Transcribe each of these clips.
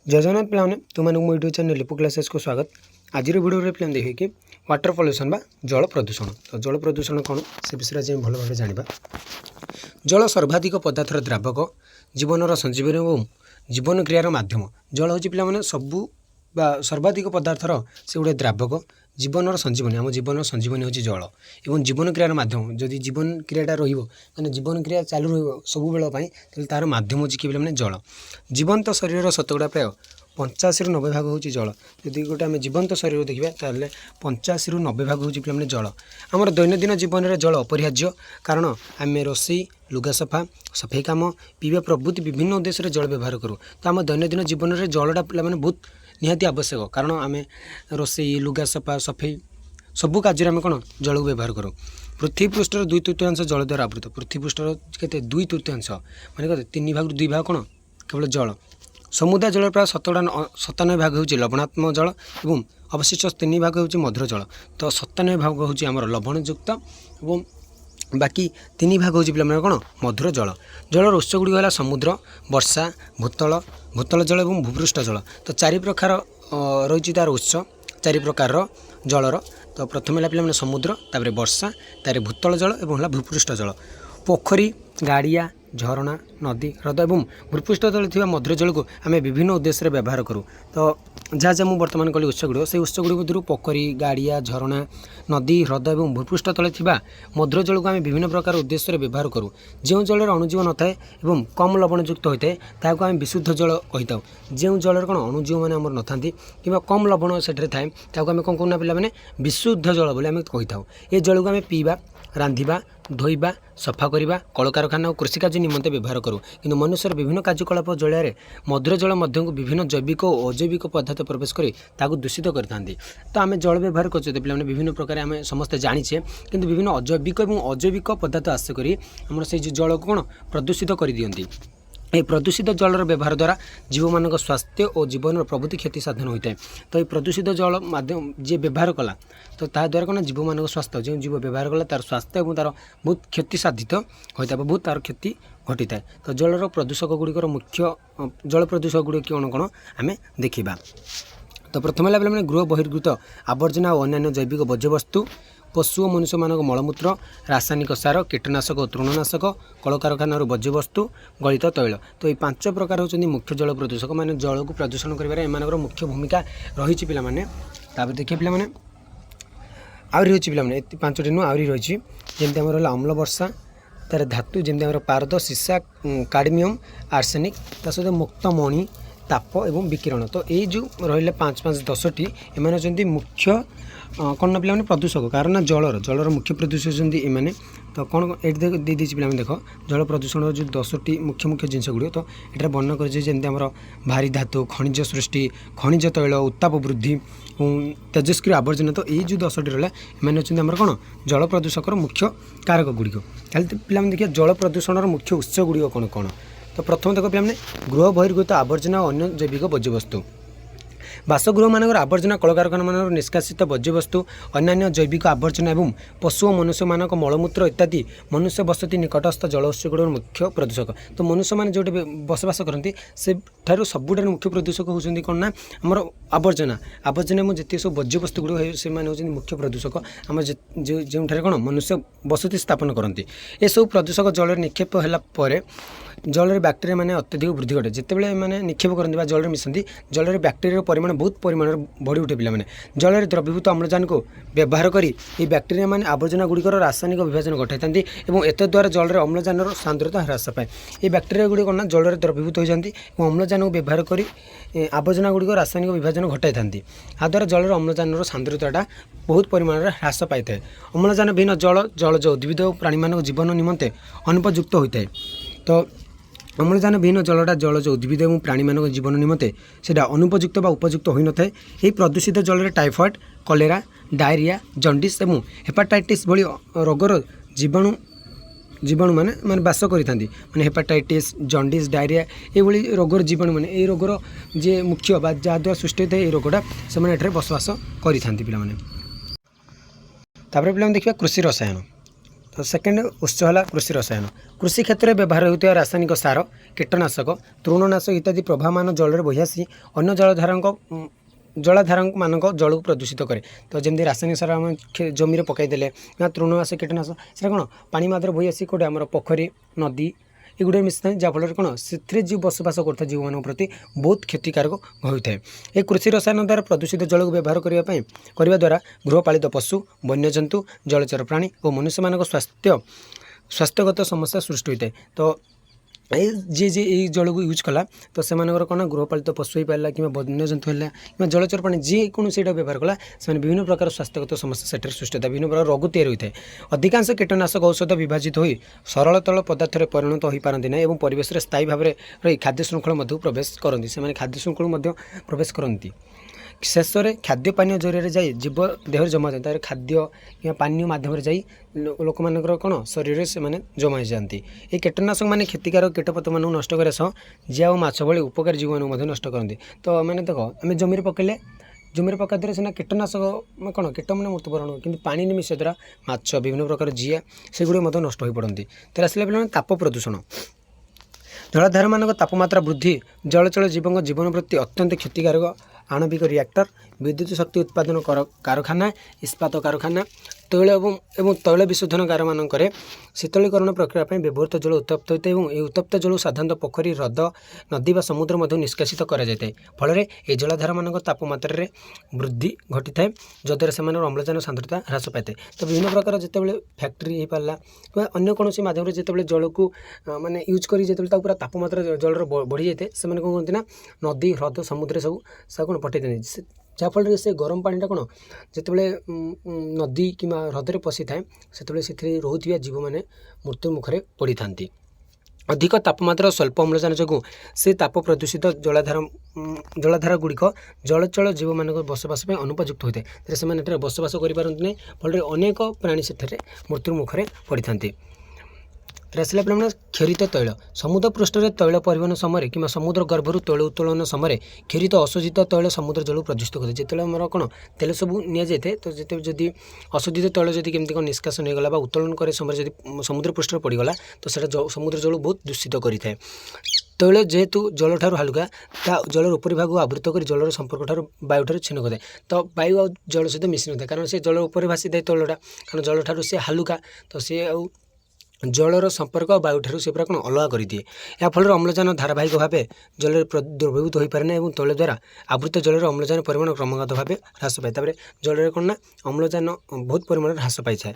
जय जगन्नाथ पे तुमको मो यूट्यूब चैनल लिपु क्लासेस को स्वागत। आज वीडियो में पे देखिए कि वाटर पॉल्यूशन बा जल प्रदूषण। तो जल प्रदूषण कौन से विषय आज भल भाव जाना। जल सर्वाधिक पदार्थर द्रावक, जीवन संजीवनी और जीवन क्रियार माध्यम। जल हूँ पे सबू सर्वाधिक पदार्थर से गोटे द्रावक, जीवन संजीवनी। आम जीवन संजीवनी हूँ जल और जीवन क्रियार माध्यम। जदि जीवन क्रियाटा रही जीवन क्रिया चालू रब बेल तार माध्यम हूँ कि मैंने जल। जीवंत शरीर शतकड़ा प्राय 85 ରୁ 90 भाग हूँ जल। जदि गोटे आम जीवंत शरीर देखा ताल 85 ରୁ 90 भाग हूँ पे जल। आमर दैनन्दिन जीवन में जल अपरिहार्य, कारण आम रोषे, लुगा सफा, सफाई काम, पीवा प्रभृति विभिन्न उद्देश्य जल व्यवहार करूँ। तो आम दैनन्दिन जीवन में जलटा पे बहुत निहाती आवश्यक, कारण आम रोषे, लुगा सफा, सफाई सबू कार्य आम कौन जल व्यवहार करूँ। पृथ्वी पृष्ठर 2/3 जल द्वारा आवृत। पृथ्वी पृष्ठर के 2/3 माने कहते 3 भाग 2 भाग कौन केवल जल। समुद्र जल प्राय 97 भाग हूँ लवणात्मक जल और अवशिष्ट 3 भाग हूँ मधुर जल। तो 97 भाग हूँ आमर लवणयुक्त और बाकी 3 भाग हूँ पे कौन मधुर जल। जलर उत्स गुड़िक है समुद्र, वर्षा, भूतल जल और भूपृष्ठ जल। तो 4 प्रकार रही तार उत्स, 4 प्रकार जलर। तो प्रथम है पे समुद्र, तापर वर्षा, तार भूतल जल और भूपृष्ठ जल। पोखरी, गाड़िया, झरणा, नदी, ह्रद और भूपृष्ठ तले थी मधुर जल को आम विभिन्न उद्देश्य व्यवहार करूँ। तो जहाँ जहाँ मुझे बर्तमान कली उत्स गुड़ से उत्स गुड़ी मध्य पोखरी, गाड़िया, झरणा, नदी, ह्रद और भूपृष्ठ तले थी मधुर जल को आम विभिन्न प्रकार उद्देश्य व्यवहार करूँ। जो जल अणुजीव न थाए और कम लवणयुक्त होता है ताको आम विशुद्ध जल कही था। जो जल कौन अणुजीव मैंने आमर न था कि कम लवण से थाए ताको आम कौन करना पे विशुद्ध जल बोली आम कही था। ये जल को आम पीवा, रांधिबा, धोइबा, सफा करवा, कलकारखाना और कृषि कार्य निमंते व्यवहार करूँ। किंतु मनुष्यर विभिन्न कार्यकलाप जरिए मधुर जल मध्य विभिन्न जैविक और अजैविक पदार्थ प्रवेश कर दूषित करते। तो आम जल व्यवहार करते पे विभिन्न प्रकार आम समस्ते जाचे, किंतु विभिन्न अजैविक और अजैविक पदार्थ आश्रय कर से जल को कौन प्रदूषित कर दियंती। ये प्रदूषित जलर व्यवहार द्वारा जीव मान स्वास्थ्य और जीवन प्रभृति क्षति साधन होता है। तो ये प्रदूषित जल माध्यम जी व्यवहार कला तो ता द्वारा कौन जीव मान स्वास्थ्य जो जीव व्यवहार कला तार स्वास्थ्य और तार बहुत क्षति साधित होता है, बहुत तार क्षति घटी थाए। तो जलर प्रदूषक गुड़िकर मुख्य जल प्रदूषक गुड़िक कौन कौन आम देखा। तो प्रथम है पे गृह बहिर्गत आवर्जना और अन्य जैविक वर्ज्यवस्तु, पशु और मनुष्य मानक मलमूत्र, रासायनिक सार, कीटनाशक और तृणनाशक, कलकारखाना वर्ज्यवस्तु, गलित तैल। तो ये 5 प्रकार होती मुख्य जल प्रदूषक। माने जल को प्रदूषण कर मुख्य भूमिका रही पे। देखिए पे आहरी पे 5टी नु आहरी रही जमी आम रहा अम्ल वर्षा, तार धातु जमी पारद, सीसा, काडमियम, आर्सेनिक, ता सहित मुक्त मणि, ताप एवं विकिरण। तो ये जो रही 5 10टी एम मुख्य कौन ना पे प्रदूषक, कारण जलर मुख्य प्रदूषक होती एम। तो कौन ये दे पे देख जल प्रदूषण जो 10टी मुख्य मुख्य जिनस गुड़। तो ये वर्णना कर भारी धातु, खनिज सृष्टि, खनिज तैल, उत्ताप वृद्धि, तेजस्क्रिय आवर्जना। तो ये जो 10टी रहा एम होमर कौन जल प्रदूषकर मुख्य कारक गुड़िक। पे देखिए जल प्रदूषण मुख्य उत्स गुड़िक कौन कौन। तो प्रथम देख पे गृह बहिर्गत आवर्जना और अन्य जैविक वर्ज्यवस्तु। बासगृह मानक आवर्जना, कलकारखाना मान निष्कासित वर्ज्यवस्तु, अन्य जैविक आवर्जना और पशु और मनुष्य मानक मलमूत्र इत्यादि मनुष्य बसती निकटस्थ जल उत्स गुड़ मुख्य प्रदूषक। तो मनुष्य मैंने जो बसवास करती से सबुठ मुख्य प्रदूषक होती कौन ना आमर आवर्जना। आवर्जना और जिते सब वर्ज्यवस्तु गुड़ से मुख्य प्रदूषक आम जो कौन मनुष्य बसती स्थापन करती। ये सब प्रदूषक जल निक्षेप है जल बैक्टेरिया माने अत्यधिक वृद्धि घटे। जितेबाला मैंने निक्षेप करते जल मिशंती जल बैक्टेरिया परिमाण बहुत परिमाण बढ़ी उठे। पे जल द्रवीभूत अम्लजान को व्यवहार कर बैक्टेरिया माने आवर्जना गुड़िकर रासायनिक विभाजन घटाई और एत द्वारा जल अम्लजान सांद्रता ह्रास पाए। ये बैक्टेरिया गुड़ी कौन जल द्रवीभूत हो जाती और अम्लजान को व्यवहार कर आवर्जना गुड़िक रासायनिक विभाजन घटाई था। आ द्वारा जल अम्लजान सांद्रता बहुत परिमाण ह्रास पाई था। अम्लजान विहीन जलज उद्भिद और प्राणी मान जीवन निमंते अनुपयुक्त होता है। तो अम्लजान विहीन जलटा जलज उद्भिद और प्राणी मान जीवन निमंते से अनुपयुक्त बा उपयुक्त होई न थाए। यही प्रदूषित जल टाइफॉइड, कलेरा, डायरिया, जंडिस और हेपाटाइटिस भली रोगर जीवाणु माने बास करिथांती। माने हेपाटाइटिस, जंडिस, डायरिया ये रोगर जीवाणु माने ये रोगर जे मुख्य बा जहाँद्वारा सृष्टि होता है ये रोगटा से बसवास करिथांती पिलामाने। तापर पे देखिए कृषि रसायन। तो सेकेंड उत्स है कृषि रसायन। कृषि क्षेत्र में व्यवहार होता रासायनिक सार, कीटनाशक, तृणनाशक इत्यादि प्रभावमान जल बही आसी अन्य जलाधार मान जल को प्रदूषित करे। तो जमी रासायनिक सार आम जमी पकईदे तृणनाशक कीटनाशक से कौन पानी मात्र बही आसी कौटे आम पोखरी नदी एगुड़े मिसी जहाँफल कौन से जीव बसवास करता जीव मान प्रति बहुत क्षतिकारक होता है। ये कृषि रसायन द्वारा प्रदूषित जल को व्यवहार करने द्वारा गृहपालित पशु, वन्यजंतु, जलचर प्राणी और मनुष्य मान स्वास्थ्यगत समस्या सृष्टि होता है। तो जी ये जल को यूज कला तो से कौन गृहपालित पशु हो पारा कि वन्यजंतु है कि जलचर प्राणी जी कौन से व्यवहार कला से विभिन्न प्रकार स्वास्थ्यगत समस्या से सृष्टि होता है, विभिन्न प्रकार रोग तैयारी होता है। अधिकांश कीटनाशक औषध विभाजित हो सरल तल पदार्थ में परिणत हो पारती ना और परिवेश में स्थायी भाव में रही खाद्य श्रृंखला मध्य प्रवेश करती से खाद्य श्रृंखला प्रवेश करती शेष में खाद्य पानी जरिए जाई जीव देह जमा जाए खाद्य कि पानी माध्यम जा लोक मान कौन शरीर से जमा जाती। ये कीटनाशक मैंने क्षतिकारक कीटपत मान नष्ट करे सह जिया और माछ भली उपकारी जीव मान नष्ट करती। तो मैंने देख आम जमी पकड़े जमी पका द्वारा सीना कीटनाशक कौन कीट मैंने मृत्युवरण कि पानी मिसा द्वारा माछ विभिन्न प्रकार जिया सेगुड़ी नष्ट हो पड़ती। तो आसला पे ताप प्रदूषण जलाधार मान तापमात्रा वृद्धि जलचल जीवों जीवन प्रति अत्यंत क्षतिकारक आणविक रिएक्टर, विद्युत शक्ति उत्पादन कारखाना, इस्पात कारखाना, तैल एवं तैल विशोधनगार मानक शीतलीकरण प्रक्रिया व्यवहृत जल उत्तप्त होता है और यह उत्तप्त जल साधारणतः पोखरी, हृद, नदी व समुद्र मध्य निष्कासित कराए। फल ये जलाधार मान तापमात्रा वृद्धि घटी है जद्वारा से अम्लजान सांद्रता ह्रास पाए। तो विभिन्न प्रकार जिते फैक्ट्री हो पारा अन्य कौन मध्यम जिते जल को माने यूज कर पूरा तापमात्रा जल बढ़ी जाए से कौन करते नदी, हृद, समुद्र सब कौन पठे देते जहाँफल से गरम पानीटा कौन जिते नदी कि हृदय पशि थाए से रोकता जीव मैंने मृत्यु मुखरे पड़ी था। अधिक तापमात्रा स्वल्प अम्लजान जो से ताप प्रदूषित जलाधार गुड़िक जलचल जीव मान बसवास अनुपयुक्त होता है से बसवास करते फल अनेक प्राणी से मृत्यु मुखरे पड़ी था। आसला पे क्षरित तैल समुद्र पृष्ठ में तैल परिवहन समय कि समुद्र गर्भर तैल उत्तोलन समय क्षरित अशोधित तैल समुद्र जल प्रदूषित करते जिते आम कौन तेल सब नि जाए तो जदि अशोधित तैल जदि केमती कौन निष्कासन होगा उत्तोलन करे समय जब समुद्र पृष्ठ पड़गला तो सर समुद्र जल बहुत दूषित करें। तैल जेहेतु जल ठार हालुका जलर उपरी भाग आवृत कर जलर संपर्क ठार वायु ठार छिन्न करते तो वायु आ जल सहित मिसी न था कारण से जल उपर भासी था तैलटा कारण जल ठार से हालुका तो सी जलर संपर्क वायु ठार से पूरा कौन अलग कर दिए। या फल अम्लजान धारावाहिक भाव जल द्रवीभूत हो पारे ना और तैल द्वारा आवृत जलर अम्लजान परिमाण क्रमागत भाव ह्रास पाए जल कौन ना अम्लजान बहुत परिमाण ह्रास पाई है।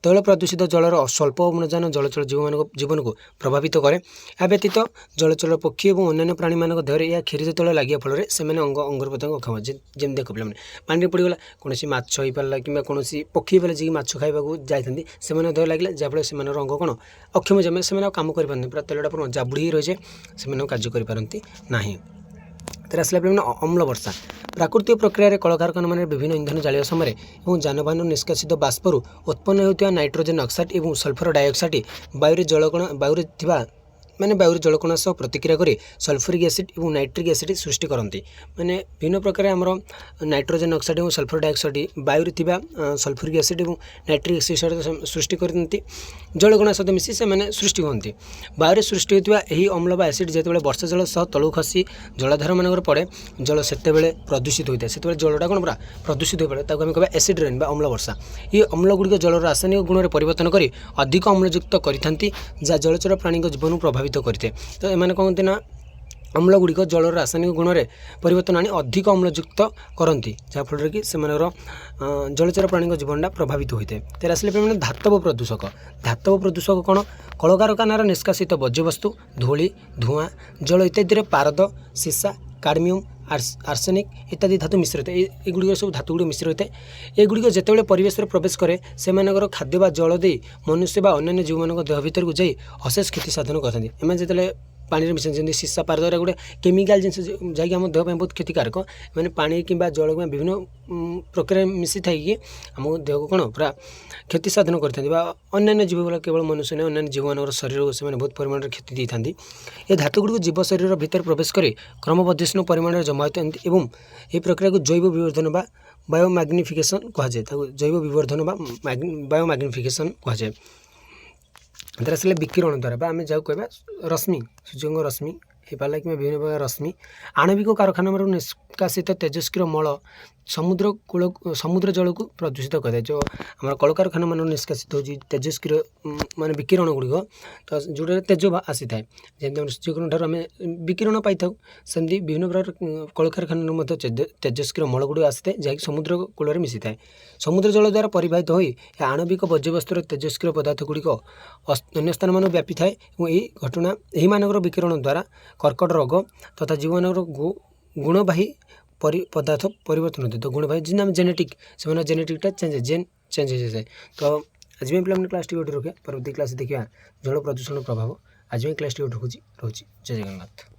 तैल प्रदूषित जलर स्वल्प अम्लजान जलचल जीवन को प्रभावित करे। या व्यतीत जलचल पक्षी और अन्य प्राणी मान देहरे या क्षीरित तैल लगे फल से अंगर प्रत्यंग अक्षम जमी देख पे पानी पड़गला कौन माछ हो पारा कि कौन पक्षी पारे जी माछ खावा जाती से देह लगे जहाँफल से अंग कौन अक्षम जमे से कम कर पूरा तेलटा पूरा जाबुड़ी रही है से कार्य करपारती ना। आसला पे अम्ल वर्षा प्राकृतिक प्रक्रिया कलकारखाना मान विभिन्न इंधन जालिया समय और जानवाहन निष्कासित बाष्परू उत्पन्न होता नाइट्रोजेन ऑक्साइड और सल्फर डाइऑक्साइड वायु जलकण वायु मैंने वायु जलकणा सह प्रतिक्रिया कर सल्फ्यूरिक एसिड और नाइट्रिक एसिड सृष्टि करती मैंने विभिन्न प्रकार आमर नाइट्रोजेन ऑक्साइड और सल्फर डाइऑक्साइड वायु सल्फ्यूरिक एसिड और नाइट्रिक एसिड सृष्टि करती जलकणा सहित मिसी से सृष्टि होती। वायु सृष्टि होता यही अम्ल बा एसिड जिते वर्षा जल सह तलू खसी जलाधार मान पड़े जल से प्रदूषित होता है से जलटा कौन पूरा प्रदूषित हो पड़े आम कह एसिड रेन अम्ल वर्षा ये अम्ल गुड़िक जलर रासायनिक गुण में परिवर्तन कर अधिक अम्लयुक्त करते जहाँ जलचर प्राणी जीवन प्रभावित करते। तो एम कहते ना अम्ल गुड़िक जलर रासायनिक गुण में परिवर्तन आनी अधिक अम्लयुक्त करती जहाँफल कि से जलचर प्राणी जीवनटा प्रभावित होता है। तेरे आसले पे धातव प्रदूषक कौन कलकारखानार निष्कासित वर्ज्यवस्तु धूली धूआं जल इत्यादि पारद सीसा काडमियम आर्सेनिक इत्यादि धातु मिश्रित एगुड़िक सब धातु गुड़ मिश्रित होता है। एगुड़िक जितेबाला परिवेश में प्रवेश करे से खाद्य बा जल दे मनुष्य बा अन्य जीव मान देह भीतर को जाई अशेष क्षति साधन करते एम जिते पानी में मिसाई सीसा पारद गोटे केमिकाल जिन जैक आम देह बहुत क्षतिकारक मैंने पानी कि जल विभिन्न प्रक्रिया मिसी थी आम देह को कौन पूरा क्षति साधन करते अन्य जीव केवल मनुष्य नहीं अन्य जीव मान शरीर से बहुत परिमाण क्षति दे था। ये धातुगुड़ जीव शरीर भीतर प्रवेश कर क्रमवर्धिष्णु परिमाण जमा होता एवं ये प्रक्रिया को जैव विवर्धन बा बायोमैग्निफिकेशन कहुए जैव विवर्धन बा बायोमैग्निफिकेशन कहुए। ତାର ଆସିଲେ ବିକିରଣ ଦ୍ୱାରା ବା ଆମେ ଯାହାକୁ କହିବା ରଶ୍ମି, ସୂର୍ଯ୍ୟଙ୍କ ରଶ୍ମି ହେଇପାରିଲା କିମ୍ବା ବିଭିନ୍ନ ପ୍ରକାର ରଶ୍ମି। ଆଣବିକ କାରଖାନାରୁ ନିଷ୍କାସିତ ତେଜସ୍କ୍ରିୟ ମଳ ସମୁଦ୍ର ଜଳକୁ ପ୍ରଦୂଷିତ କରିଥାଏ। ଯେଉଁ ଆମର କଳକାରଖାନା ମାନରୁ ନିଷ୍କାସିତ ହେଉଛି ତେଜସ୍କ୍ରିୟ ମାନେ ବିକିରଣ ଗୁଡ଼ିକ, ତ ଯେଉଁଟାରେ ତେଜ ଆସିଥାଏ, ଯେମିତି ଆମେ ସୂର୍ଯ୍ୟକିରଣ ଠାରୁ ଆମେ ବିକିରଣ ପାଇଥାଉ, ସେମିତି ବିଭିନ୍ନ ପ୍ରକାର କଳକାରଖାନାରୁ ମଧ୍ୟ ତେଜସ୍କ୍ରିୟ ମଳ ଗୁଡ଼ିକ ଆସିଥାଏ, ଯାହାକି ସମୁଦ୍ର କୂଳରେ ମିଶିଥାଏ। ସମୁଦ୍ର ଜଳ ଦ୍ୱାରା ପରିବାହିତ ହୋଇ ଆଣବିକ ବର୍ଜ୍ୟବସ୍ତୁର ତେଜସ୍କ୍ରିୟ ପଦାର୍ଥ ଗୁଡ଼ିକ ଅନ୍ୟ ସ୍ଥାନମାନଙ୍କୁ ବ୍ୟାପିଥାଏ ଏବଂ ଏହି ଘଟଣା ଏହିମାନଙ୍କର ବିକିରଣ ଦ୍ୱାରା କର୍କଟ ରୋଗ ତଥା ଜୀବମାନଙ୍କର ଗୁଣବାହୀ ପଦାର୍ଥ ପରିବର୍ତ୍ତନ ହୋଇଥାଏ। ତ ଗୁଣବାହୀ ଯେମିତି ଆମେ ଜେନେଟିକ୍, ସେମାନଙ୍କ ଜେନେଟିକ୍ଟା ଚେଞ୍ଜ ହୋଇଯାଇଥାଏ। ତ ଆଜି ପାଇଁ ପିଲାମାନେ କ୍ଲାସ୍ଟି ଗୋଟେ ରଖିବା, ପରବର୍ତ୍ତୀ କ୍ଲାସ୍ ଦେଖିବା ଜଳ ପ୍ରଦୂଷଣ ପ୍ରଭାବ। ଆଜି ପାଇଁ କ୍ଲାସ୍ଟି ଗୋଟେ ରହୁଛି। ଜୟ ଜଗନ୍ନାଥ।